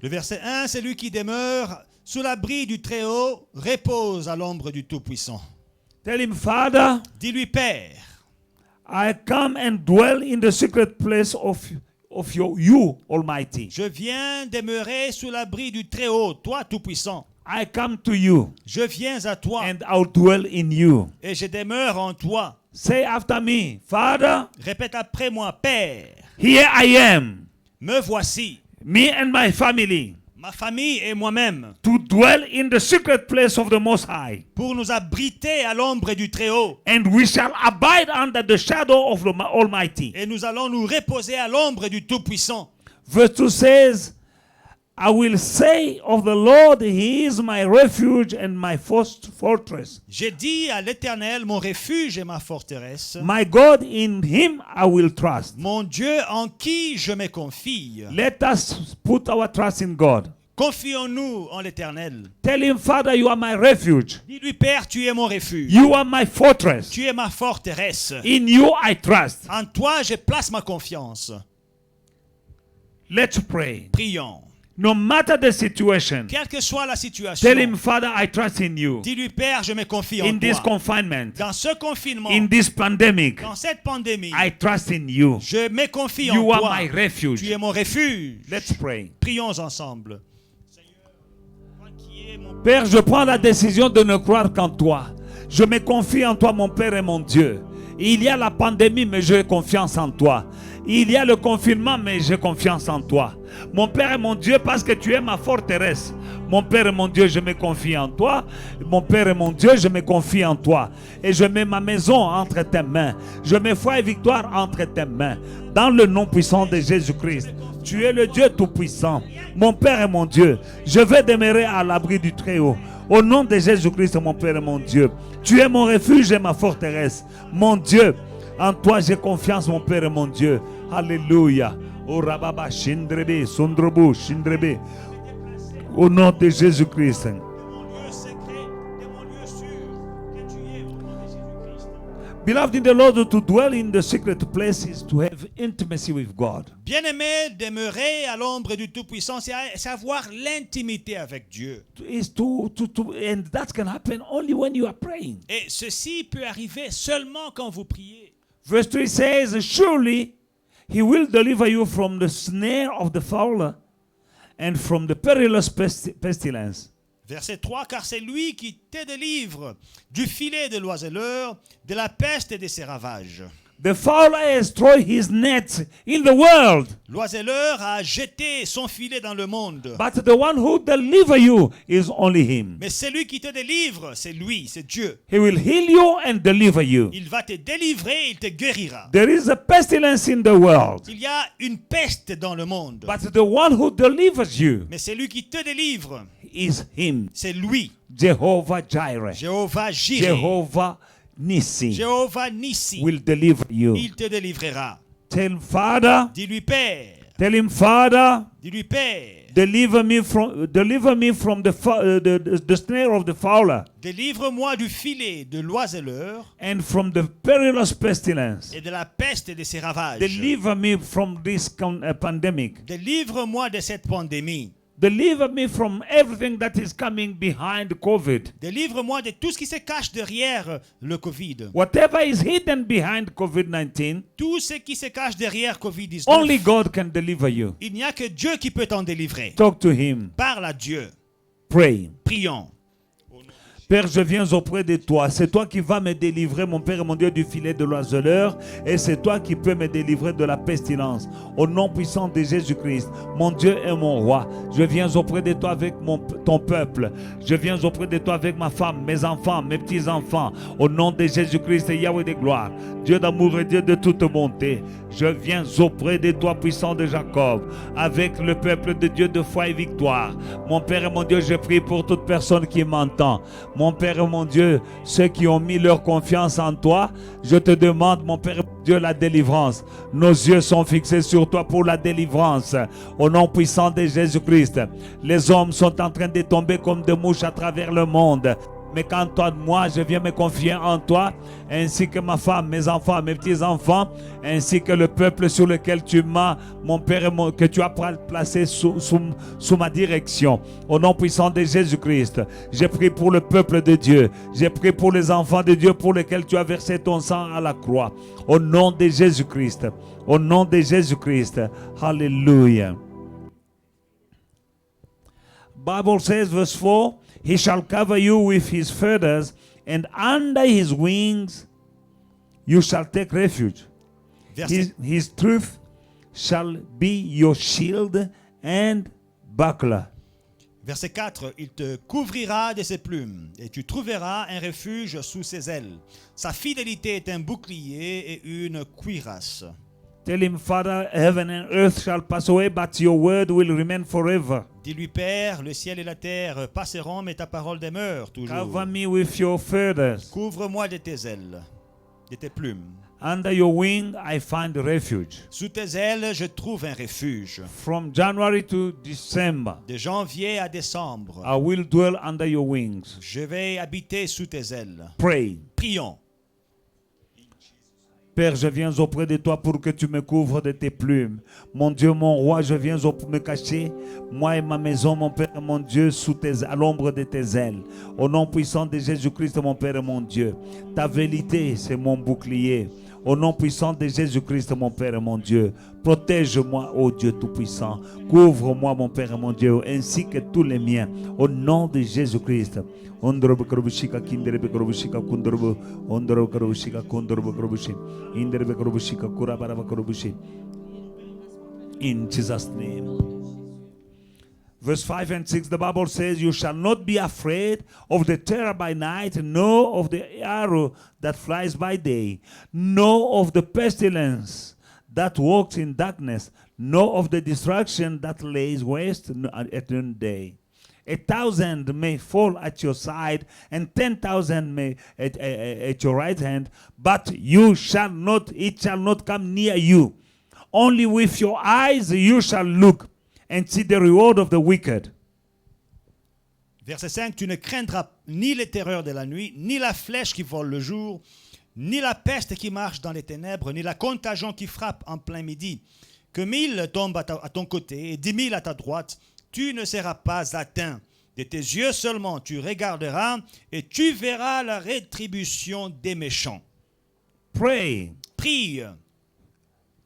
Le verset 1, c'est lui qui demeure sous l'abri du Très-Haut, repose à l'ombre du Tout-Puissant. Tell him, Father, Dis-lui, Père, I come and dwell in the secret place of you, Almighty. Je viens demeurer sous l'abri du Très-Haut, toi Tout-Puissant. I come to you Je viens à toi and I'll dwell in you. et je demeure en toi. Say after me, Father, Répète après moi, Père, here I am, me voici, me and my family, ma famille et moi-même, to dwell in the secret place of the Most High. pour nous abriter à l'ombre du Très-Haut. And we shall abide under the shadow of the Almighty. Et nous allons nous reposer à l'ombre du Tout-Puissant. Verse 2 says, I will say of the Lord, He is my refuge and my fortress. J'ai dit à l'Éternel, mon refuge et ma forteresse, My God, in Him I will trust. mon Dieu en qui je me confie. Let us put our trust in God. Confions-nous en l'Éternel. Tell Him, Father, you are my refuge. Dis-lui, Père, tu es mon refuge. You are my fortress. Tu es ma forteresse. In you I trust. En toi, je place ma confiance. Let's pray. Prions. No matter the situation, Quelle que soit la situation, tell Him, Father, I trust in you. dis-lui, Père, je me confie en In this toi. confinement, Dans ce confinement, in this pandemic, dans cette pandémie, I trust in you. je me confie en You are toi. my refuge. Tu es mon refuge. Let's pray. Prions ensemble. Seigneur, toi qui es mon Père, je prends la décision de ne croire qu'en toi. Je me confie en toi, mon Père et mon Dieu. Il y a la pandémie, mais j'ai confiance en toi. Il y a le confinement, mais j'ai confiance en toi. Mon Père et mon Dieu, parce que tu es ma forteresse. Mon Père et mon Dieu, je me confie en toi. Mon Père et mon Dieu, je me confie en toi. Et je mets ma maison entre tes mains. Je mets foi et victoire entre tes mains. Dans le nom puissant de Jésus-Christ. Tu es le Dieu tout-puissant. Mon Père et mon Dieu, je vais demeurer à l'abri du Très-Haut. Au nom de Jésus-Christ, mon Père et mon Dieu. Tu es mon refuge et ma forteresse. Mon Dieu, en toi j'ai confiance, mon Père et mon Dieu. Alléluia. Oh, rababa, shindrebe, sondrobo, shindrebe. Au nom de Jésus-Christ. de mon lieu secret, de mon lieu sûr, que tu es au nom de Jésus-Christ. Beloved in the Lord, to dwell in the secret place is to have intimacy with God. Bien-aimé, demeurer à l'ombre du Tout-Puissant, c'est avoir l'intimité avec Dieu. And that can happen only when you are praying. Et ceci peut arriver seulement quand vous priez. Verse 3 says, surely He will deliver you from the snare of the fowler and from the perilous pestilence. Verset 3, car c'est lui qui te délivre du filet de l'oiseleur, de la peste et de ses ravages. The fowler has thrown his net in the world, L'oiseleur a jeté son filet dans le monde. but the one who delivers you is only Him. Mais celui qui te délivre, c'est lui, c'est Dieu. He will heal you and deliver you. Il va te délivrer, il te guérira. There is a pestilence in the world, Il y a une peste dans le monde. but the one who delivers you Mais celui qui te délivre, is Him. c'est lui, Jehovah Jireh, Jéhovah Jireh, Jehovah Nissi Jéhovah Nissi. will deliver you. Il te délivrera. Tell him, Father, Dis-lui, Père. tell him, Father, Dis-lui, Père. deliver me from the snare of the fowler Délivre-moi du filet de l'oiseleur and from the perilous pestilence. et de la peste et de ses ravages. Deliver me from this pandemic. Délivre-moi de cette pandémie. Deliver me from everything that is coming behind COVID. Délivre-moi de tout ce qui se cache derrière le Covid. Whatever is hidden behind COVID-19, Tout ce qui se cache derrière Covid-19. only God can deliver you. Il n'y a que Dieu qui peut t'en délivrer. Talk to Him. Parle à Dieu. Pray. Prions. Père, je viens auprès de toi. C'est toi qui vas me délivrer, mon Père et mon Dieu, du filet de l'oiseleur. Et c'est toi qui peux me délivrer de la pestilence. Au nom puissant de Jésus-Christ, mon Dieu et mon roi, je viens auprès de toi avec ton peuple. Je viens auprès de toi avec ma femme, mes enfants, mes petits-enfants. Au nom de Jésus-Christ et Yahweh de gloire, Dieu d'amour et Dieu de toute bonté, je viens auprès de toi, puissant de Jacob, avec le peuple de Dieu de foi et victoire. Mon Père et mon Dieu, je prie pour toute personne qui m'entend. Mon Père et mon Dieu, ceux qui ont mis leur confiance en toi, je te demande, mon Père et mon Dieu, la délivrance. Nos yeux sont fixés sur toi pour la délivrance. Au nom puissant de Jésus-Christ, les hommes sont en train de tomber comme des mouches à travers le monde. mais cantonne-moi, je viens me confier en toi, ainsi que ma femme, mes enfants, mes petits-enfants, ainsi que le peuple sur lequel tu m'as, mon Père, que tu as placé sous ma direction. Au nom puissant de Jésus-Christ, j'ai prié pour le peuple de Dieu, j'ai prié pour les enfants de Dieu pour lesquels tu as versé ton sang à la croix. Au nom de Jésus-Christ, au nom de Jésus-Christ, Alléluia. Bible says, verse 4, He shall cover you with his feathers, and under his wings you shall take refuge. His truth shall be your shield and buckler. Verset 4, il te couvrira de ses plumes, et tu trouveras un refuge sous ses ailes. Sa fidélité est un bouclier et une cuirasse. Tell him, Father, heaven and earth shall pass away, but your word will remain forever. Dis-lui, Père, le ciel et la terre passeront, mais ta parole demeure toujours. Cover me with your feathers. Couvre-moi de tes ailes, de tes plumes. Under your wing, I find refuge. Sous tes ailes, je trouve un refuge. From January to December, De janvier à décembre, I will dwell under your wings. je vais habiter sous tes ailes. Pray. Prions. Père, je viens auprès de toi pour que tu me couvres de tes plumes. Mon Dieu, mon roi, je viens me cacher, moi et ma maison, mon Père et mon Dieu, à l'ombre de tes ailes. Au nom puissant de Jésus-Christ, mon Père et mon Dieu. Ta vérité, c'est mon bouclier. Au nom puissant de Jésus-Christ, mon Père et mon Dieu. Protège-moi, ô Dieu Tout-Puissant. Couvre-moi, mon Père et mon Dieu, ainsi que tous les miens. Au nom de Jésus-Christ. In Jesus' name. Verse 5 and 6, the Bible says, You shall not be afraid of the terror by night, nor of the arrow that flies by day, nor of the pestilence that walks in darkness, nor of the destruction that lays waste at noonday. 1,000 may fall at your side, and 10,000 may at your right hand, but it shall not come near you. Only with your eyes you shall look and see the reward of the wicked. Verset 5, tu ne craindras ni les terreurs de la nuit, ni la flèche qui vole le jour, ni la peste qui marche dans les ténèbres, ni la contagion qui frappe en plein midi. Que 1000 tombent à ton côté et 10 000 à ta droite, tu ne seras pas atteint. De tes yeux seulement tu regarderas et tu verras la rétribution des méchants. Pray. Prie.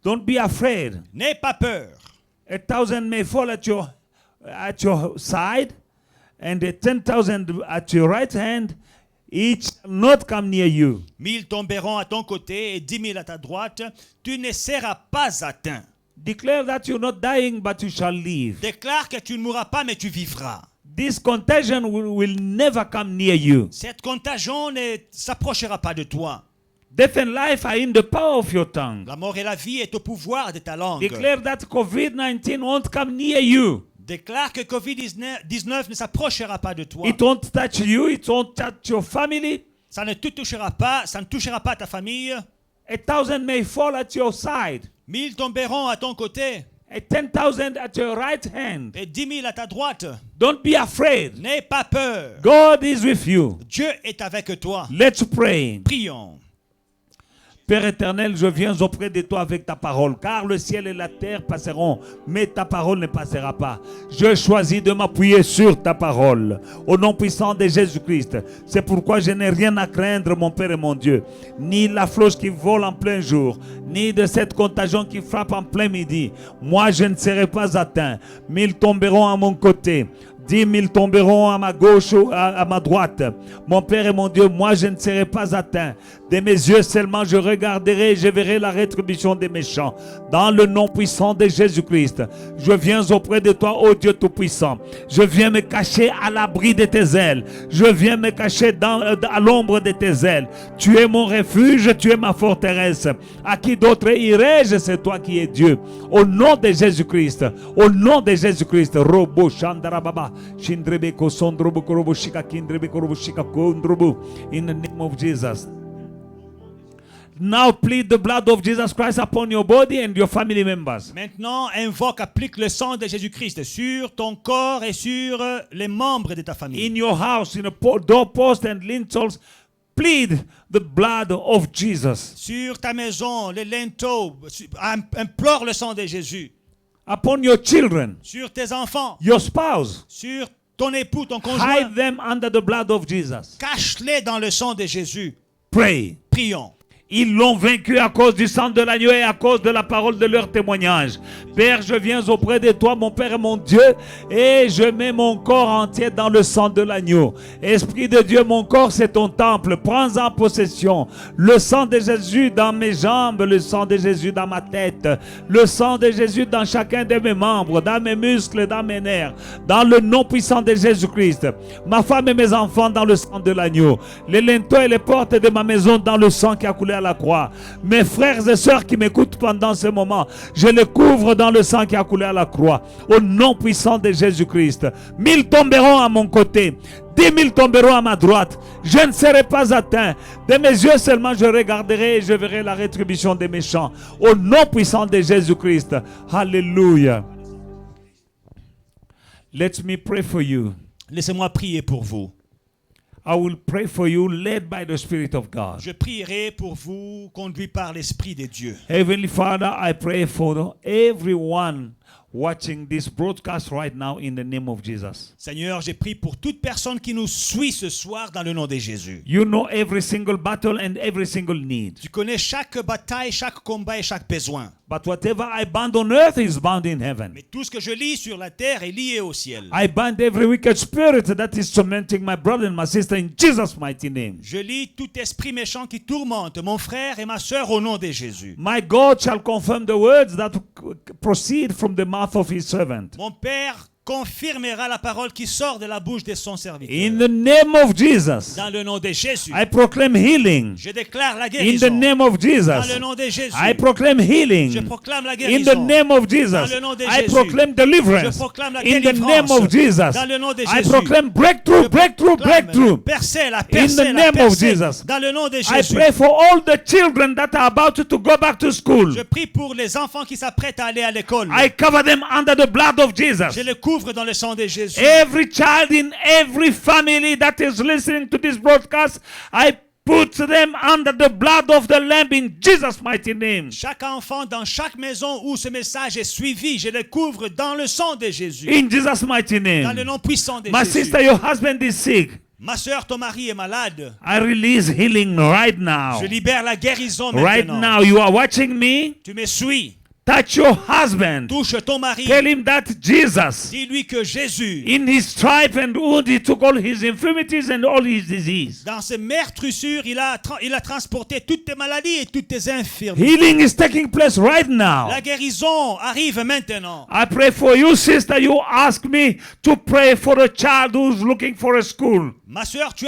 Don't be afraid. N'aie pas peur. 1,000 may fall at your side, and 10,000 at your right hand. It shall not come near you. 1000 tomberont à ton côté et 10 000 à ta droite. Tu ne seras pas atteint. Declare that you're not dying, but you shall live. Déclare que tu ne mourras pas, mais tu vivras. This contagion will never come near you. Cette contagion ne s'approchera pas de toi. Death and life are in the power of your tongue. La mort et la vie est au pouvoir de ta langue. Declare that COVID-19 won't come near you. Déclare que COVID-19 ne s'approchera pas de toi. It won't touch you. It won't touch your family. Ça ne te touchera pas. Ça ne touchera pas ta famille. 1,000 may fall at your side. 1000 tomberont à ton côté. 10,000 at your right hand. Et 10 000 à ta droite. Don't be afraid. N'aie pas peur. God is with you. Dieu est avec toi. Let's pray. Prions. Père éternel, je viens auprès de toi avec ta parole, car le ciel et la terre passeront, mais ta parole ne passera pas. Je choisis de m'appuyer sur ta parole, au nom puissant de Jésus-Christ. C'est pourquoi je n'ai rien à craindre, mon Père et mon Dieu, ni la flèche qui vole en plein jour, ni de cette contagion qui frappe en plein midi. Moi, je ne serai pas atteint. 1000 tomberont à mon côté. 10 000 tomberont à ma gauche ou à ma droite. Mon Père et mon Dieu, moi je ne serai pas atteint. De mes yeux seulement je regarderai et je verrai la rétribution des méchants. Dans le nom puissant de Jésus-Christ, je viens auprès de toi, ô Dieu Tout-Puissant. Je viens me cacher à l'abri de tes ailes. Je viens me cacher à l'ombre de tes ailes. Tu es mon refuge, tu es ma forteresse. À qui d'autre irai-je? C'est toi qui es Dieu. Au nom de Jésus-Christ, au nom de Jésus-Christ, Robo Shandarababa. In the name of Jesus. Now plead the blood of Jesus Christ upon your body and your family members. Maintenant, invoque, applique le sang de Jésus-Christ sur ton corps et sur les membres de ta famille. In your house, in the doorpost and lintels, plead the blood of Jesus. Sur ta maison, les linteaux, implore le sang de Jésus. Upon your children, Sur tes enfants, your spouse, sur ton époux, ton conjoint. hide them under the blood of Jesus. Cache-les dans le sang de Jésus. Pray. Prions. Ils l'ont vaincu à cause du sang de l'agneau et à cause de la parole de leur témoignage. Père, je viens auprès de toi, mon Père et mon Dieu, et je mets mon corps entier dans le sang de l'agneau. Esprit de Dieu, mon corps, c'est ton temple. Prends-en possession. Le sang de Jésus dans mes jambes, le sang de Jésus dans ma tête, le sang de Jésus dans chacun de mes membres, dans mes muscles, dans mes nerfs, dans le nom puissant de Jésus-Christ. Ma femme et mes enfants dans le sang de l'agneau. Les linteaux et les portes de ma maison dans le sang qui a coulé à la croix. Mes frères et sœurs qui m'écoutent pendant ce moment, je les couvre dans le sang qui a coulé à la croix. Au nom puissant de Jésus-Christ. 1000 tomberont à mon côté, 10 000 tomberont à ma droite. Je ne serai pas atteint. De mes yeux seulement je regarderai et je verrai la rétribution des méchants. Au nom puissant de Jésus-Christ. Alléluia. Let me pray for you. Laissez-moi prier pour vous. I will pray for you, led by the Spirit of God. Je prierai pour vous, conduit par l'Esprit de Dieu. Heavenly Father, I pray for everyone watching this broadcast right now in the name of Jesus. Seigneur, j'ai prié pour toute personne qui nous suit ce soir dans le nom de Jésus. You know every single battle and every single need. Tu connais chaque bataille, chaque combat et chaque besoin. But whatever I bind on earth is bound in heaven. Mais tout ce que je lis sur la terre est lié au ciel. I bind every wicked spirit that is tormenting my brother and my sister in Jesus' mighty name. Je lis tout esprit méchant qui tourmente mon frère et ma sœur au nom de Jésus. My God shall confirm the words that proceed from the mouth of his servant. Mon Père confirmera la parole qui sort de la bouche de son serviteur. In the name of Jesus, Dans le nom de Jésus, I proclaim healing. je déclare la In guérison. the name of Dans Jesus, le nom de Jésus, I proclaim healing. je proclame la In guérison. the name of Dans Jesus, le nom de I Jésus, proclaim je deliverance. proclame la In the name délivrance. of Jesus, Dans le nom de I Jésus, proclaim breakthrough, je breakthrough, proclame breakthrough. percée, la In percée, the la name of percée. Jesus, Dans le nom de I Jésus, pray for all the children that are about to go back to school. je prie pour les enfants qui s'apprêtent à aller à l'école. I cover them under the blood of Jesus. Je les couvre dans le sang de Jésus. Every child in every family that is listening to this broadcast, I put them under the blood of the Lamb in Jesus' mighty name. Chaque enfant dans chaque maison où ce message est suivi, je les couvre dans le sang de Jésus. In Jesus' mighty Dans le name. nom puissant de My Jésus. sister, your husband is sick. Ma sœur, ton mari est malade. I release healing right now. Je libère la guérison Right maintenant. now, you are watching me. Tu me suis. Touch your husband. Touche ton mari. Tell him that Jesus, Dis-lui que Jésus, in his stripe and wound, he took all his infirmities and all his disease. dans ses meurtrissures, il a transporté toutes tes maladies et toutes tes infirmités. Healing is taking place right now. La guérison arrive maintenant. I pray for you, sister. You ask me to pray for a child who's looking for a school. Ma sœur, tu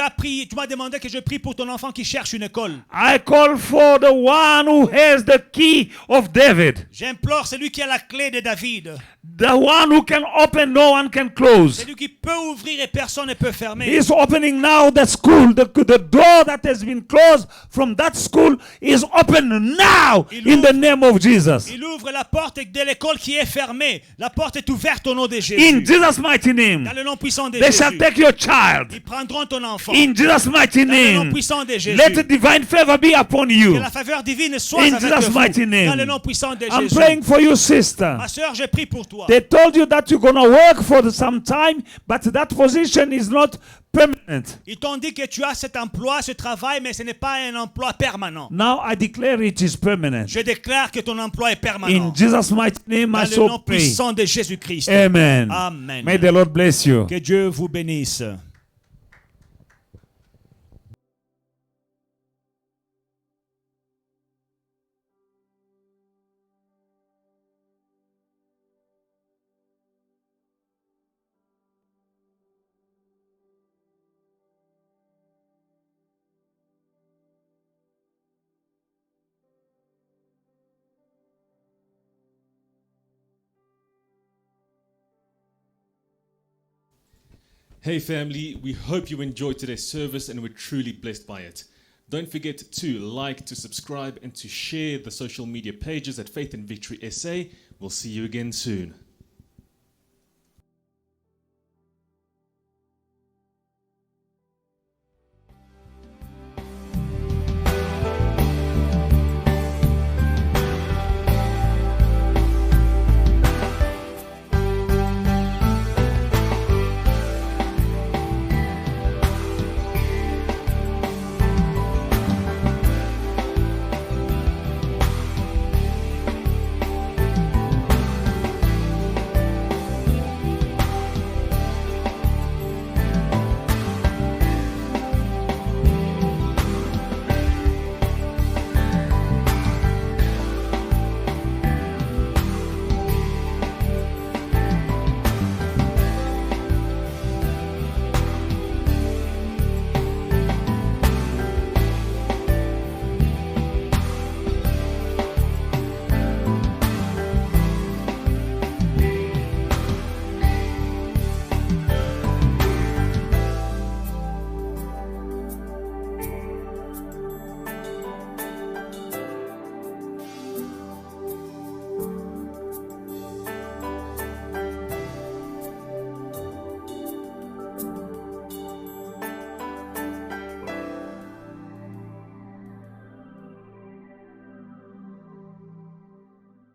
m'as demandé que je prie pour ton enfant qui cherche une école. I call for the one who has the key of David. J'implore celui qui a la clé de David. The one who can open, no one can close. Celui qui peut ouvrir et personne ne peut fermer. He's opening now the school. The door that has been closed from that school is open now in the name of Jesus. Il ouvre la porte de l'école qui est fermée. La porte est ouverte au nom de Jésus. In Jesus' mighty name, Dans le nom puissant de they shall Jésus. take your child. Ils prendront ton enfant. In Jesus' mighty Dans le nom name, puissant de Jésus. let divine favor be upon Que you. la faveur divine soit In avec Jesus' vous. mighty name. Dans le nom puissant de I'm Jésus. praying for you, sister. Ma sœur, je prie pour toi. They told you that you're going to work for some time, but that position is not permanent. Ils t'ont dit que tu as cet emploi, ce travail, mais ce n'est pas un emploi permanent. Now I declare it is permanent. Je déclare que ton emploi est In permanent. Jesus' mighty name, I Dans le so nom pray. puissant de Jésus-Christ. Amen. Amen. May the Lord bless you. Que Dieu vous bénisse. Hey family, we hope you enjoyed today's service and were truly blessed by it. Don't forget to like, to subscribe, and to share the social media pages at Faith and Victory SA. We'll see you again soon.